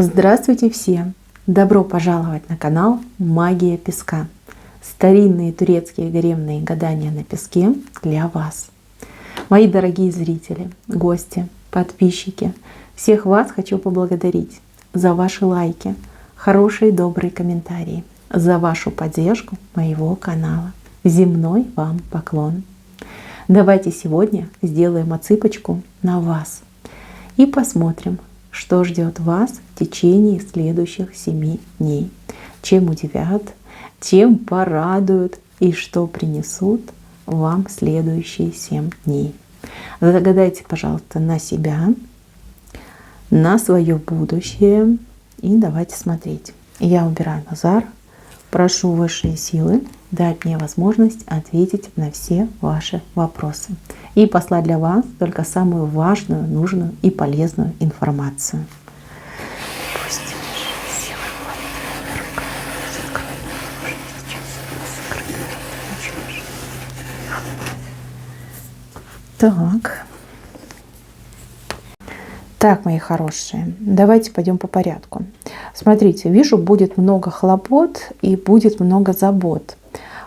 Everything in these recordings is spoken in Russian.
Здравствуйте все! Добро пожаловать на канал Магия Песка. Старинные турецкие гаремные гадания на песке для вас. Мои дорогие зрители, гости, подписчики, всех вас хочу поблагодарить за ваши лайки, хорошие добрые комментарии, за вашу поддержку моего канала. Земной вам поклон! Давайте сегодня сделаем отсыпочку на вас и посмотрим, что ждет вас в течение следующих 7 дней. Чем удивят, чем порадуют и что принесут вам следующие 7 дней. Загадайте, пожалуйста, на себя, на свое будущее и давайте смотреть. Я убираю Назар, прошу высшие силы дать мне возможность ответить на все ваши вопросы и послать для вас только самую важную, нужную и полезную информацию. Пусть силы Так, мои хорошие, давайте пойдем по порядку. Смотрите, вижу, будет много хлопот и будет много забот.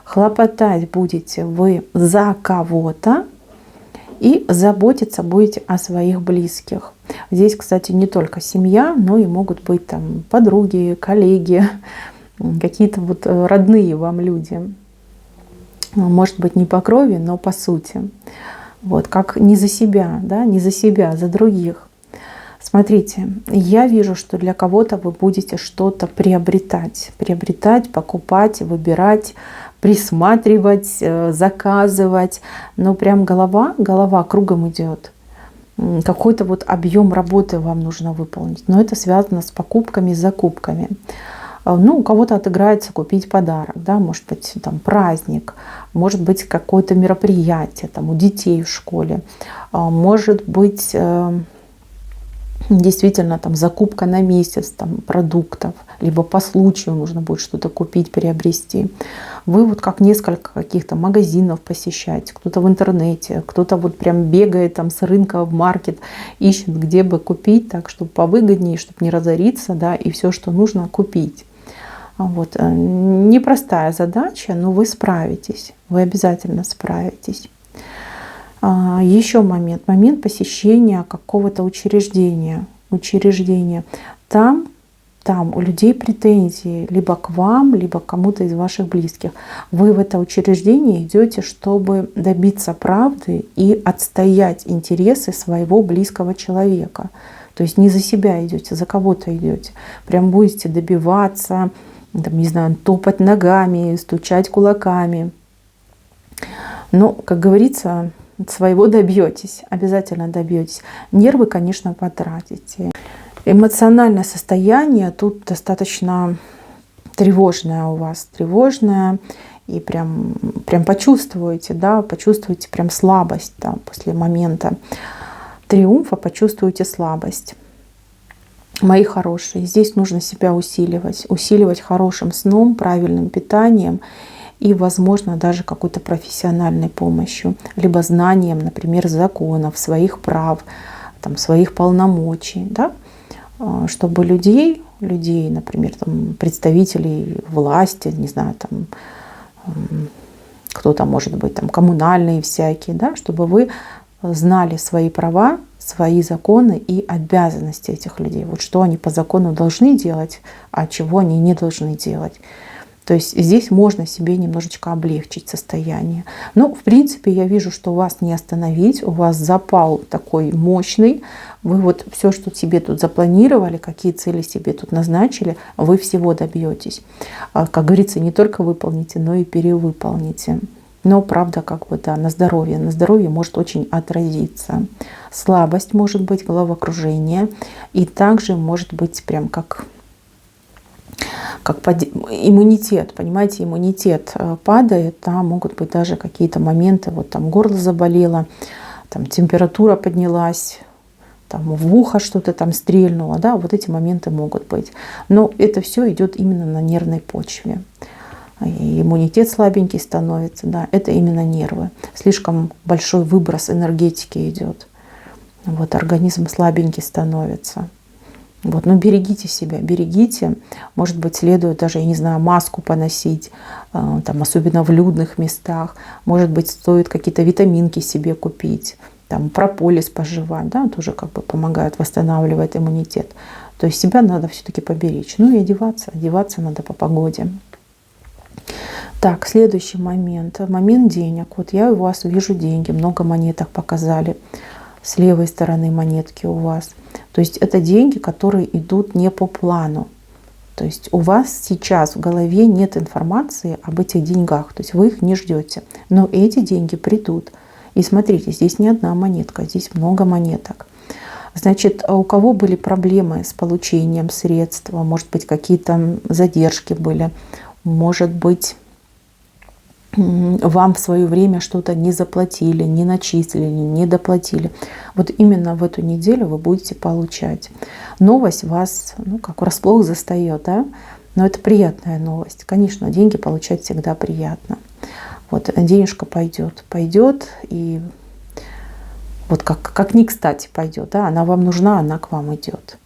Хлопотать будете вы за кого-то и заботиться будете о своих близких. Здесь, кстати, не только семья, но и могут быть там подруги, коллеги, какие-то вот родные вам люди. Может быть, не по крови, но по сути. Вот, как не за себя, да, не за себя, за других. Смотрите, я вижу, что для кого-то вы будете что-то приобретать, покупать, выбирать, присматривать, заказывать. Но прям голова кругом идет. Какой-то вот объем работы вам нужно выполнить. Но это связано с покупками, с закупками. Ну, у кого-то отыграется купить подарок, да, может быть, там праздник, может быть, какое-то мероприятие там, у детей в школе, может быть, действительно там закупка на месяц там, продуктов, либо по случаю нужно будет что-то купить, приобрести. Вы вот как несколько каких-то магазинов посещаете, кто-то в интернете, кто-то вот прям бегает там с рынка в маркет, ищет, где бы купить, так, чтобы повыгоднее, чтобы не разориться, да, и все, что нужно, купить. Вот. Непростая задача, но вы справитесь, вы обязательно справитесь. Еще момент посещения какого-то учреждения. Там у людей претензии либо к вам, либо к кому-то из ваших близких. Вы в это учреждение идете, чтобы добиться правды и отстоять интересы своего близкого человека. То есть не за себя идете, за кого-то идете. Прям будете добиваться, там, не знаю, топать ногами, стучать кулаками. Но, как говорится, своего добьетесь, обязательно добьетесь. Нервы, конечно, потратите. Эмоциональное состояние тут достаточно тревожное у вас, тревожное, и прям почувствуете, да, почувствуете прям слабость, да, после момента триумфа почувствуете слабость. Мои хорошие, здесь нужно себя усиливать хорошим сном, правильным питанием и, возможно, даже какой-то профессиональной помощью, либо знанием, например, законов, своих прав, там, своих полномочий, да? Чтобы людей, например, там, представителей власти, не знаю, там, кто-то, может быть, там, коммунальные всякие, да? Чтобы вы знали свои права, свои законы и обязанности этих людей. Вот что они по закону должны делать, а чего они не должны делать. То есть здесь можно себе немножечко облегчить состояние. Но, в принципе, я вижу, что вас не остановить. У вас запал такой мощный. Вы вот все, что себе тут запланировали, какие цели себе тут назначили, вы всего добьетесь. Как говорится, не только выполните, но и перевыполните. Но, правда, как бы, да, на здоровье. На здоровье может очень отразиться. Слабость может быть, головокружение. И также может быть прям как иммунитет, понимаете, иммунитет падает, да, могут быть даже какие-то моменты, вот там горло заболело, там температура поднялась, там в ухо что-то там стрельнуло, да, вот эти моменты могут быть. Но это все идет именно на нервной почве. И иммунитет слабенький становится, да, это именно нервы. Слишком большой выброс энергетики идет. Вот организм слабенький становится. Вот, но берегите себя, берегите. Может быть, следует даже, я не знаю, маску поносить, там, особенно в людных местах. Может быть, стоит какие-то витаминки себе купить, там, прополис пожевать, да, тоже как бы помогает восстанавливать иммунитет. То есть себя надо все-таки поберечь. Ну и одеваться надо по погоде. Так, следующий момент. Момент денег. Вот я у вас вижу деньги, много монеток показали. С левой стороны монетки у вас. То есть это деньги, которые идут не по плану. То есть у вас сейчас в голове нет информации об этих деньгах. То есть вы их не ждете. Но эти деньги придут. И смотрите, здесь не одна монетка, здесь много монеток. Значит, у кого были проблемы с получением средств, может быть, какие-то задержки были, может быть, вам в свое время что-то не заплатили, не начислили, не доплатили. Вот именно в эту неделю вы будете получать. Новость вас, ну, как врасплох застает, да? Но это приятная новость. Конечно, деньги получать всегда приятно. Вот денежка пойдет, и вот как ни кстати пойдет, да? Она вам нужна, она к вам идет.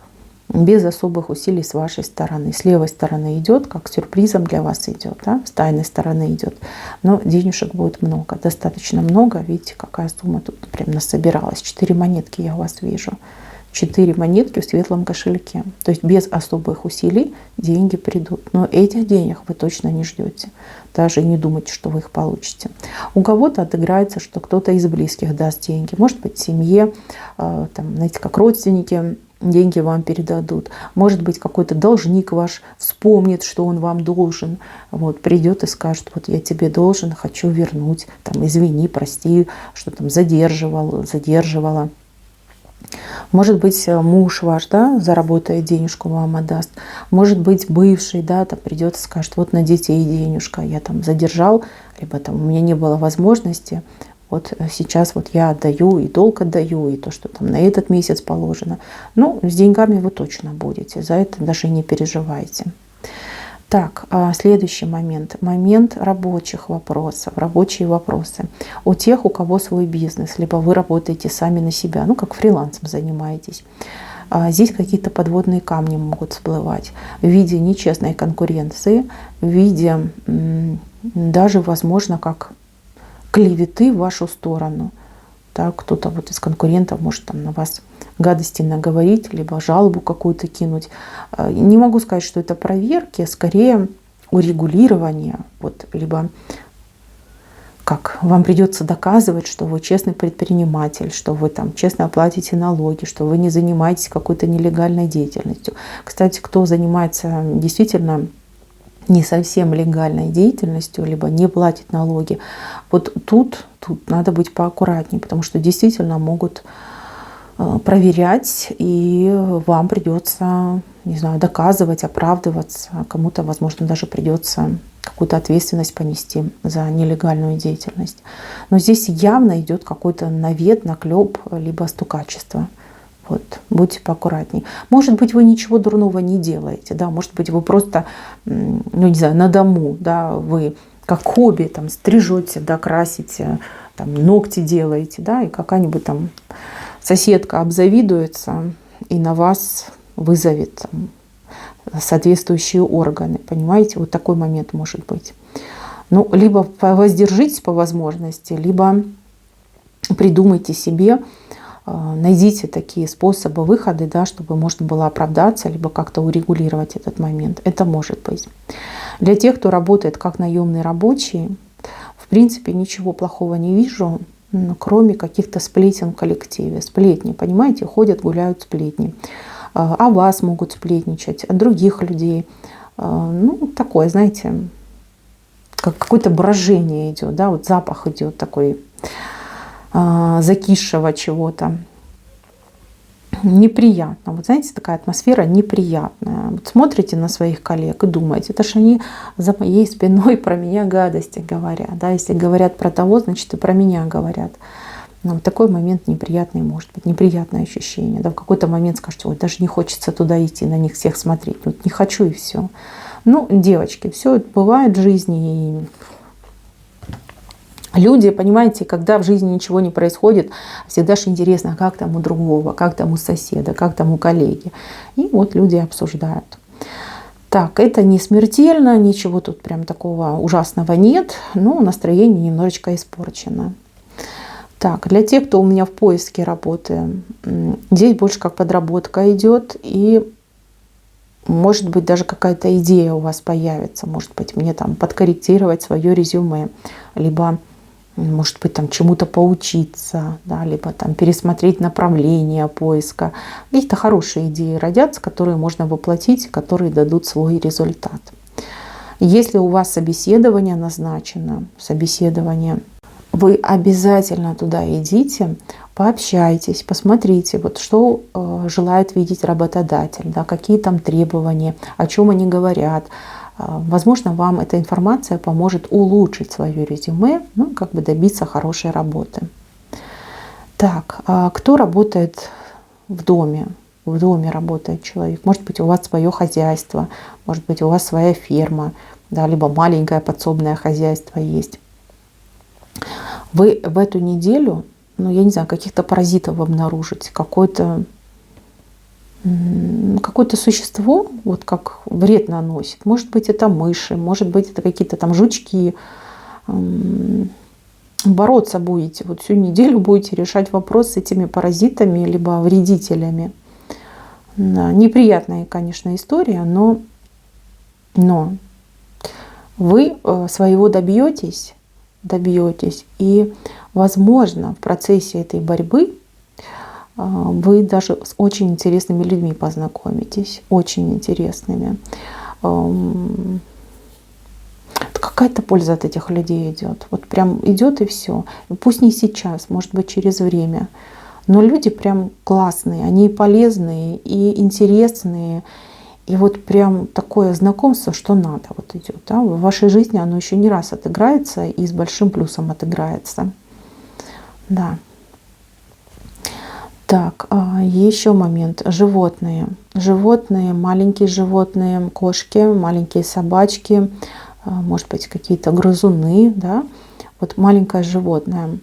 Без особых усилий с вашей стороны. С левой стороны идет, как сюрпризом для вас идет, да? С тайной стороны идет. Но денежек будет много, достаточно много. Видите, какая сумма тут прям насобиралась. 4 монетки я у вас вижу. 4 монетки в светлом кошельке. То есть без особых усилий деньги придут. Но этих денег вы точно не ждете. Даже не думайте, что вы их получите. У кого-то отыграется, что кто-то из близких даст деньги. Может быть, семье, там, знаете, как родственники деньги вам передадут. Может быть, какой-то должник ваш вспомнит, что он вам должен. Вот, придет и скажет: вот я тебе должен, хочу вернуть. Там, извини, прости, что там задерживала. Может быть, муж ваш, да, заработает денежку, вам отдаст. Может быть, бывший, да, там придет и скажет: вот на детей денежка, я там задержал, либо там у меня не было возможности. Вот сейчас вот я отдаю, и долг отдаю, и то, что там на этот месяц положено. Ну, с деньгами вы точно будете, за это даже не переживайте. Так, следующий момент. Момент рабочих вопросов, рабочие вопросы. У тех, у кого свой бизнес, либо вы работаете сами на себя, ну, как фрилансом занимаетесь. Здесь какие-то подводные камни могут всплывать в виде нечестной конкуренции, в виде даже, возможно, как клеветы в вашу сторону. Так, кто-то вот из конкурентов может там на вас гадости наговорить, либо жалобу какую-то кинуть. Не могу сказать, что это проверки, скорее урегулирование. Вот, либо как вам придется доказывать, что вы честный предприниматель, что вы там честно платите налоги, что вы не занимаетесь какой-то нелегальной деятельностью. Кстати, кто занимается действительно не совсем легальной деятельностью, либо не платит налоги, вот тут надо быть поаккуратнее, потому что действительно могут проверять, и вам придется, не знаю, доказывать, оправдываться. Кому-то, возможно, даже придется какую-то ответственность понести за нелегальную деятельность. Но здесь явно идет какой-то навет, наклеп, либо стукачество. Вот, будьте поаккуратней. Может быть, вы ничего дурного не делаете, да, может быть, вы просто, ну, не знаю, на дому, да, вы как хобби там стрижете, да, красите, там, ногти делаете, да, и какая-нибудь там соседка обзавидуется и на вас вызовет там соответствующие органы, понимаете, вот такой момент может быть. Ну, либо воздержитесь по возможности, либо придумайте себе, найдите такие способы выхода, да, чтобы можно было оправдаться, либо как-то урегулировать этот момент. Это может быть. Для тех, кто работает как наемный рабочий, в принципе, ничего плохого не вижу, кроме каких-то сплетен в коллективе. Сплетни, понимаете, ходят, гуляют сплетни. О вас могут сплетничать, от других людей. Ну, такое, знаете, как какое-то брожение идет, да, вот запах идет такой закисшего чего-то. Неприятно. Вот знаете, такая атмосфера неприятная. Вот смотрите на своих коллег и думаете: это ж они за моей спиной про меня гадости говорят. Да? Если говорят про того, значит и про меня говорят. Но в такой момент неприятный может быть, неприятное ощущение. Да? В какой-то момент скажете: ой, даже не хочется туда идти, на них всех смотреть. Вот не хочу, и все. Ну, девочки, все это бывает в жизни. И Люди, понимаете, когда в жизни ничего не происходит, всегда же интересно, как там у другого, как там у соседа, как там у коллеги. И вот люди обсуждают. Так, это не смертельно, ничего тут прям такого ужасного нет, но настроение немножечко испорчено. Так, для тех, кто у меня в поиске работы, здесь больше как подработка идет, и может быть даже какая-то идея у вас появится, может быть мне там подкорректировать свое резюме, либо может быть там чему-то поучиться, да, либо там пересмотреть направление поиска. Какие-то хорошие идеи родятся, которые можно воплотить, которые дадут свой результат. Если у вас собеседование назначено, вы обязательно туда идите, пообщайтесь, посмотрите, вот что желает видеть работодатель, да, какие там требования, о чем они говорят. Возможно, вам эта информация поможет улучшить свое резюме, ну, как бы добиться хорошей работы. Так, кто работает в доме? В доме работает человек. Может быть, у вас свое хозяйство, может быть, у вас своя ферма, да, либо маленькое подсобное хозяйство есть. Вы в эту неделю, ну, я не знаю, каких-то паразитов обнаружите, какое-то существо, вот как вред наносит. Может быть, это мыши, может быть, это какие-то там жучки. Бороться будете. Вот всю неделю будете решать вопрос с этими паразитами, либо вредителями. Неприятная, конечно, история, но вы своего добьетесь, и, возможно, в процессе этой борьбы вы даже с очень интересными людьми познакомитесь, очень интересными. Какая-то польза от этих людей идет. Вот прям идет и все. Пусть не сейчас, может быть, через время. Но люди прям классные, они полезные и интересные. И вот прям такое знакомство, что надо, вот идет. Да? В вашей жизни оно еще не раз отыграется и с большим плюсом отыграется. Да. Так, еще момент. Животные. Животные, маленькие животные, кошки, маленькие собачки, может быть, какие-то грызуны, да. Вот маленькое животное.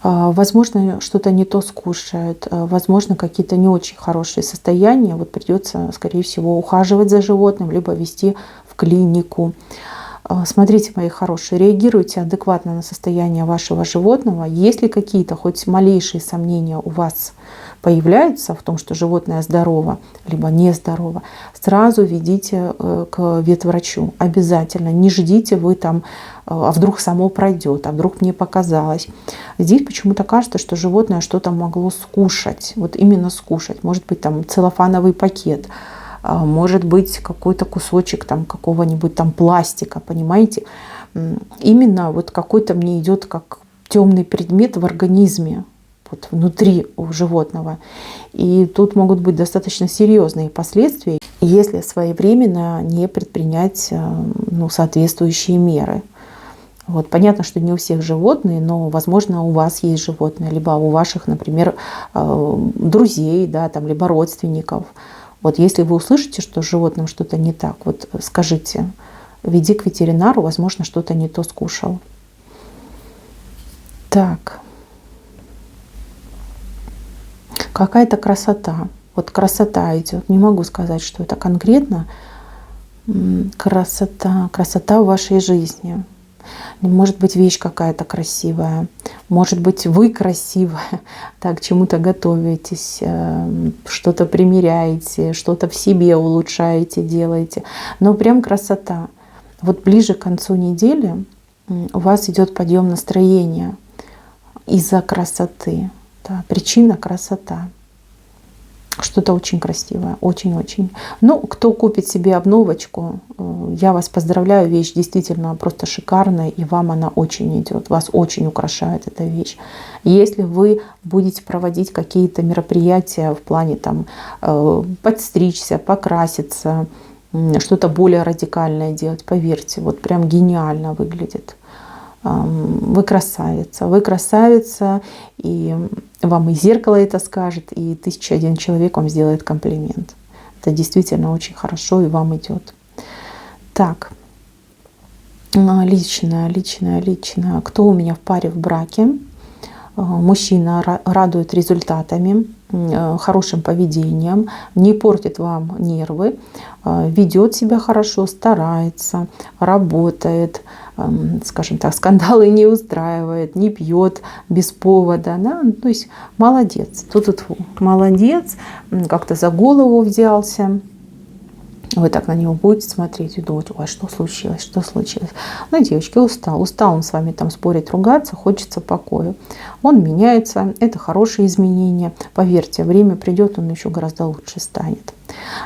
Возможно, что-то не то скушает, возможно, какие-то не очень хорошие состояния. Вот придется, скорее всего, ухаживать за животным, либо вести в клинику. Смотрите, мои хорошие, реагируйте адекватно на состояние вашего животного. Если какие-то хоть малейшие сомнения у вас появляются в том, что животное здорово, либо нездорово, сразу ведите к ветврачу. Обязательно. Не ждите вы там, а вдруг само пройдет, а вдруг мне показалось. Здесь почему-то кажется, что животное что-то могло скушать. Вот именно скушать. Может быть, там целлофановый пакет. Может быть, какой-то кусочек там какого-нибудь там пластика, понимаете? Именно вот какой-то мне идет как темный предмет в организме, вот внутри у животного. И тут могут быть достаточно серьезные последствия, если своевременно не предпринять соответствующие меры. Вот, понятно, что не у всех животные, но, возможно, у вас есть животные, либо у ваших, например, друзей, да, там, либо родственников. Вот если вы услышите, что с животным что-то не так, вот скажите, веди к ветеринару, возможно, что-то не то скушал. Так. Какая-то красота. Вот красота идет. Не могу сказать, что это конкретно. Красота. Красота в вашей жизни. Может быть, вещь какая-то красивая. Может быть, вы красивая. Так, к чему-то готовитесь, что-то примеряете, что-то в себе улучшаете, делаете. Но прям красота. Вот ближе к концу недели у вас идет подъем настроения из-за красоты. Да, причина — красота. Что-то очень красивое, очень-очень. Ну, кто купит себе обновочку, я вас поздравляю, вещь действительно просто шикарная, и вам она очень идет, вас очень украшает эта вещь. Если вы будете проводить какие-то мероприятия в плане там подстричься, покраситься, что-то более радикальное делать, поверьте, вот прям гениально выглядит. Вы красавица, и вам и зеркало это скажет, и 1001 человек вам сделает комплимент. Это действительно очень хорошо и вам идет. Так, Личное. Кто у меня в паре в браке? Мужчина радует результатами, хорошим поведением, не портит вам нервы, ведет себя хорошо, старается, работает, скажем так, скандалы не устраивает, не пьет без повода. Да? То есть молодец, молодец, как-то за голову взялся. Вы так на него будете смотреть и думать: ой, что случилось, что случилось. Ну, девочки, устал он с вами там спорить, ругаться, хочется покоя. Он меняется, это хорошие изменения. Поверьте, время придет, он еще гораздо лучше станет.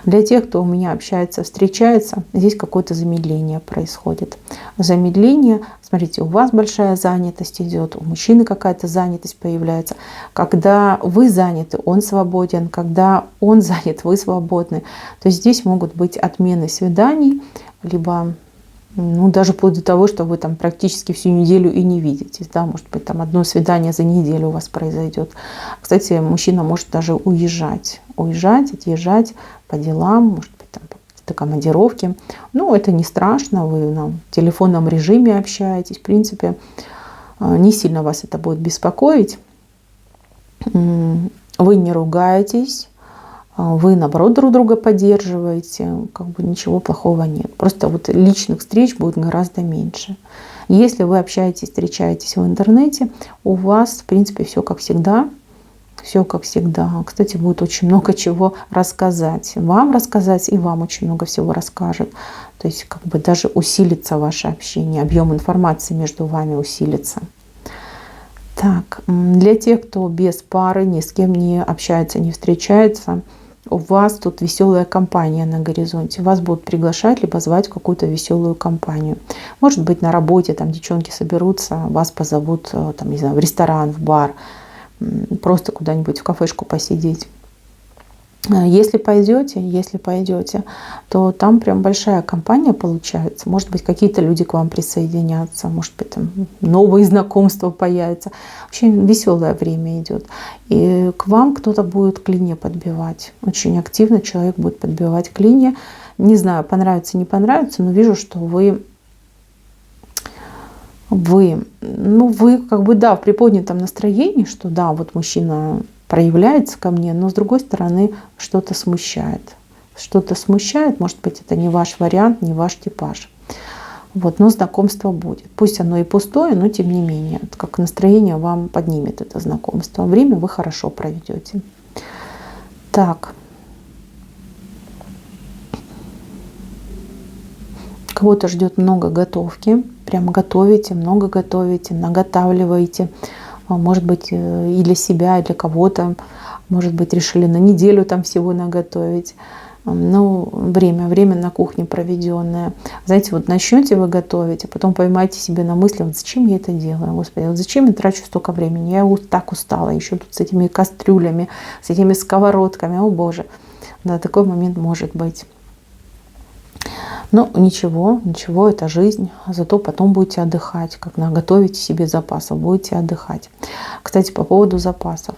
Для тех, кто у меня общается, встречается, здесь какое-то замедление происходит. Замедление, смотрите, у вас большая занятость идет, у мужчины какая-то занятость появляется. Когда вы заняты, он свободен, когда он занят, вы свободны. То есть здесь могут быть отмены свиданий, либо даже вплоть до того, что вы там практически всю неделю и не видитесь. Да? Может быть, там одно свидание за неделю у вас произойдет. Кстати, мужчина может даже уезжать, отъезжать по делам, может быть, там какие-то командировки. Это не страшно, вы на телефонном режиме общаетесь. В принципе, не сильно вас это будет беспокоить. Вы не ругаетесь. Вы, наоборот, друг друга поддерживаете, ничего плохого нет. Просто личных встреч будет гораздо меньше. Если вы общаетесь, встречаетесь в интернете, у вас, в принципе, все как всегда. Все как всегда. Кстати, будет очень много чего рассказать. Вам рассказать, и вам очень много всего расскажет. То есть даже усилится ваше общение, объем информации между вами усилится. Так, для тех, кто без пары, ни с кем не общается, не встречается, у вас тут веселая компания на горизонте. Вас будут приглашать, либо звать в какую-то веселую компанию. Может быть, на работе там девчонки соберутся, вас позовут там, не знаю, в ресторан, в бар, просто куда-нибудь в кафешку посидеть. Если пойдете, то там прям большая компания получается. Может быть, какие-то люди к вам присоединятся, может быть, там новые знакомства появятся. Очень веселое время идет. И к вам кто-то будет клинья подбивать. Очень активно человек будет подбивать клинья. Не знаю, понравится, не понравится, но вижу, что вы в приподнятом настроении, что да, вот мужчина проявляется ко мне, но с другой стороны что-то смущает. Может быть, это не ваш вариант, не ваш типаж. Но знакомство будет. Пусть оно и пустое, но тем не менее, как настроение вам поднимет это знакомство. Время вы хорошо проведете. Так. Кого-то ждет много готовки. Прямо готовите, много готовите, наготавливаете. Может быть, и для себя, и для кого-то. Может быть, решили на неделю там всего наготовить. Время на кухне проведенное. Знаете, начнете вы готовить, а потом поймаете себе на мысли: зачем я это делаю? Господи, зачем я трачу столько времени? Я так устала. Еще тут с этими кастрюлями, с этими сковородками. О боже. Да, такой момент может быть. Но ничего, это жизнь. Зато потом будете отдыхать. Как наготовите себе запасов, будете отдыхать. Кстати, по поводу запасов.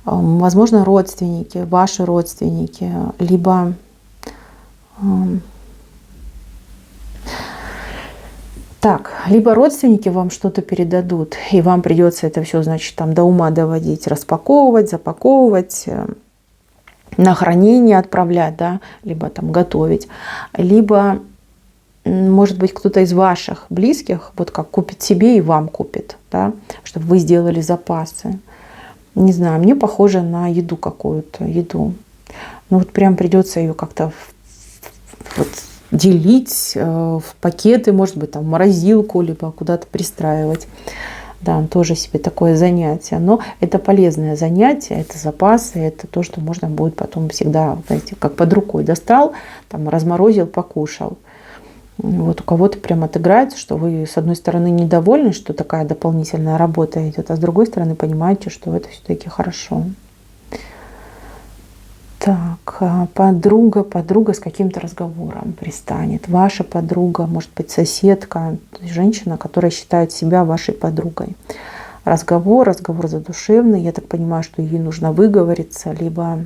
Возможно, родственники, ваши родственники, либо родственники вам что-то передадут, и вам придется это все, значит, там до ума доводить, распаковывать, запаковывать, на хранение отправлять, да, либо там готовить, либо, может быть, кто-то из ваших близких, как купит себе и вам купит, да, чтобы вы сделали запасы. Не знаю, мне похоже на еду какую-то, прям придется ее как-то делить в пакеты, может быть, там в морозилку, либо куда-то пристраивать. Да, тоже себе такое занятие. Но это полезное занятие, это запасы, это то, что можно будет потом всегда, знаете, как под рукой достал, там разморозил, покушал. У кого-то прям отыграется, что вы, с одной стороны, недовольны, что такая дополнительная работа идет, а с другой стороны, понимаете, что это все-таки хорошо. Так, подруга с каким-то разговором пристанет. Ваша подруга, может быть, соседка, женщина, которая считает себя вашей подругой. Разговор задушевный. Я так понимаю, что ей нужно выговориться, либо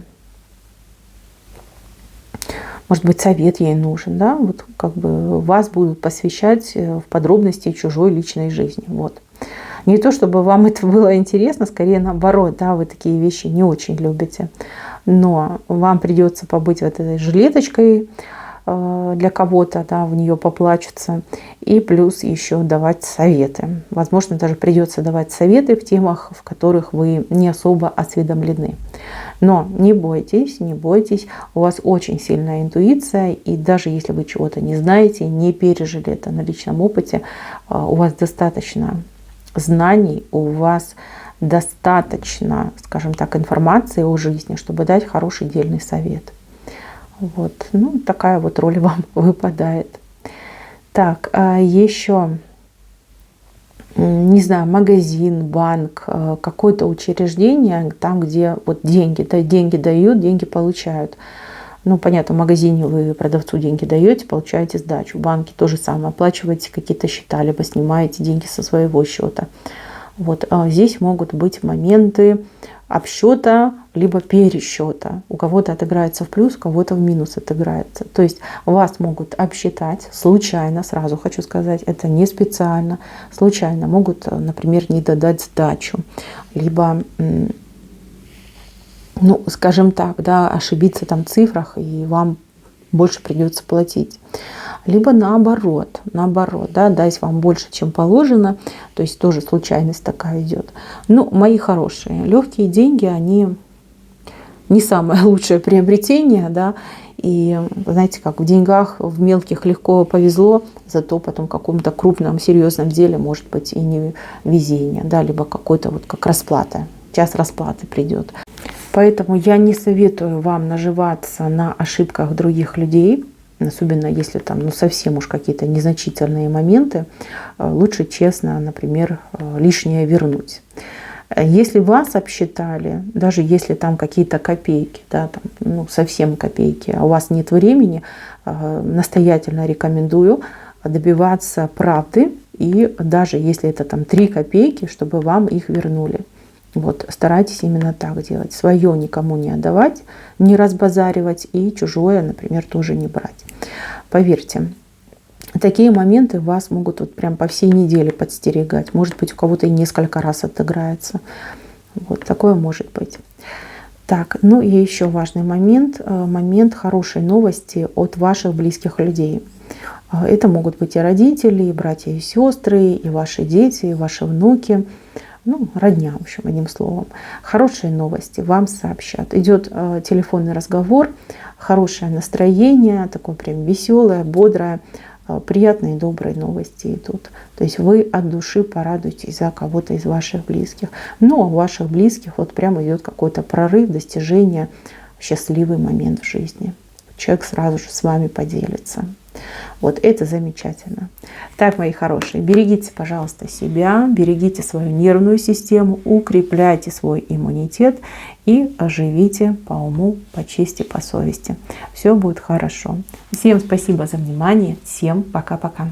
Может быть, совет ей нужен, да, вот как бы вас будут посвящать в подробности чужой личной жизни, вот. Не то, чтобы вам это было интересно, скорее наоборот, да, вы такие вещи не очень любите, но вам придется побыть вот этой жилеточкой для кого-то, да, в нее поплачутся, и плюс еще давать советы. Возможно, даже придется давать советы в темах, в которых вы не особо осведомлены. Но не бойтесь, не бойтесь, у вас очень сильная интуиция, и даже если вы чего-то не знаете, не пережили это на личном опыте, у вас достаточно знаний, у вас достаточно, скажем так, информации о жизни, чтобы дать хороший дельный совет. Вот, ну, такая вот роль вам выпадает. Так, еще, не знаю, магазин, банк, какое-то учреждение, там, где вот деньги, да, деньги дают, деньги получают. Ну, понятно, в магазине вы продавцу деньги даете, получаете сдачу. В банке то же самое, оплачиваете какие-то счета, либо снимаете деньги со своего счета. Вот, здесь могут быть моменты обсчета, либо пересчета. У кого-то отыграется в плюс, у кого-то в минус отыграется. То есть вас могут обсчитать случайно, сразу хочу сказать, это не специально. Случайно могут, например, не додать сдачу, либо, ну, скажем так, да, ошибиться там в цифрах, и вам больше придется платить. Либо наоборот, да, дать вам больше, чем положено, то есть тоже случайность такая идет. Ну, мои хорошие, легкие деньги, они не самое лучшее приобретение, да, и знаете, как в деньгах, в мелких легко повезло, зато потом в каком-то крупном, серьезном деле может быть и не везение, да, либо какой-то вот как расплата, час расплаты придет. Поэтому я не советую вам наживаться на ошибках других людей, особенно если там, ну, совсем уж какие-то незначительные моменты. Лучше честно, например, лишнее вернуть. Если вас обсчитали, даже если там какие-то копейки, да, там, ну, совсем копейки, а у вас нет времени, настоятельно рекомендую добиваться правды, и даже если это там 3 копейки, чтобы вам их вернули. Вот, старайтесь именно так делать. Свое никому не отдавать, не разбазаривать, и чужое, например, тоже не брать. Поверьте, такие моменты вас могут вот прям по всей неделе подстерегать. Может быть, у кого-то и несколько раз отыграется. Вот такое может быть. Так, ну и еще важный момент. Момент хорошей новости от ваших близких людей. Это могут быть и родители, и братья, и сестры, и ваши дети, и ваши внуки. Ну, родня, в общем, одним словом. Хорошие новости вам сообщат. Идет телефонный разговор, хорошее настроение, такое прям веселое, бодрое, приятные, добрые новости идут. То есть вы от души порадуетесь за кого-то из ваших близких. Но у ваших близких вот прямо идет какой-то прорыв, достижение, счастливый момент в жизни. Человек сразу же с вами поделится. Вот это замечательно. Так, мои хорошие, берегите, пожалуйста, себя, берегите свою нервную систему, укрепляйте свой иммунитет и живите по уму, по чести, по совести. Все будет хорошо. Всем спасибо за внимание. Всем пока-пока.